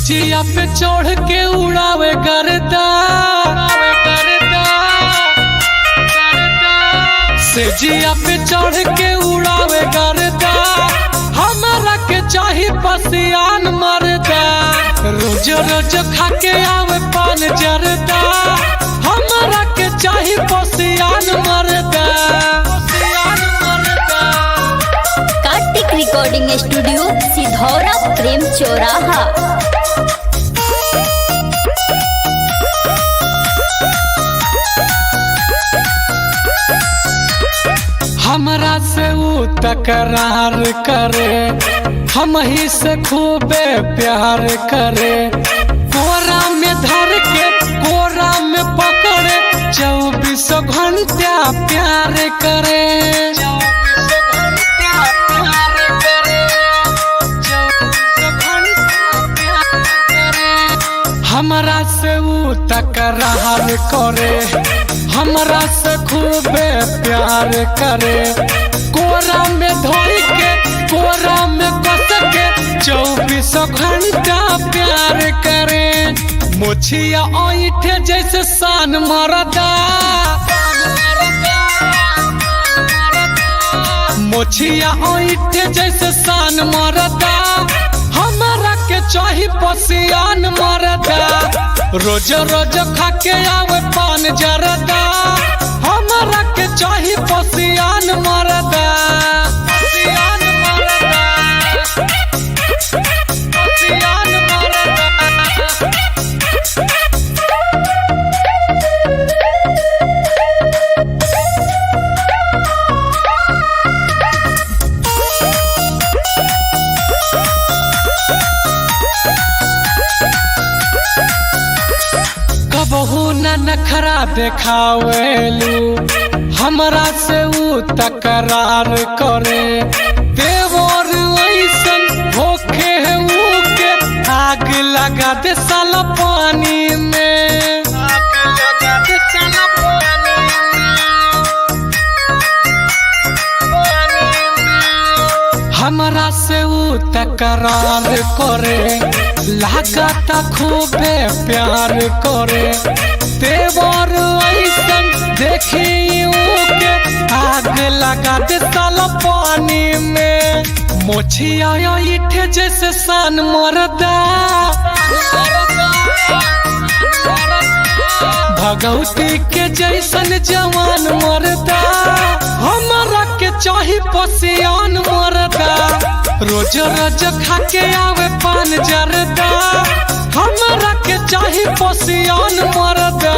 जिया पे चढ़ के उड़ावे गर्दा से जिया पे चढ़ के उड़ावे गर्दा हमारा के चाही पसियान मरदा रोज रोज खा के आवे पान जरदा हमारा के चाही पसियान मरदा कार्तिक रिकॉर्डिंग स्टूडियो सिधौरा प्रेम चौराहा। हमरा से वो तकरार करे हम ही से खूबे प्यार करे कोरा में धर के कोरा में पकड़े 24 घंटा प्यार करे हमरा से वो तकरार करे हमरा से खूबे प्यार करे कोरा में धोई के कोरा में कस के 24 घंटा प्यार करे मोछिया ऐठे जैसे सान मरदा मोछिया ऐठे जैसे सान मरदा हमारा के चाही पसियान मरदा रोज रोज खा के आवे पान जरदा हमारा के चाही पसियान मरदा पसियान मरदा पसियान मरदा। कबहू न नखरा देखावेलू हमरा से ऊ तकरार करे देवर ऐसन होखे है ऊ के आग लगा दे साला पानी में आग लगा दे साला पानी में हमरा से ऊ तकरार करे लागता खूबे प्यार करे देवर ऐसन देखी के आग लगा दे साला पानी में मोछिया ऐठे जैसे सान मरदा भगवती के जैसन जवान मरदा हमारा के चाही पसियान मरदा रोज रोज खा के आवे पान जरदा हमारा के चाही पसियान मरदा।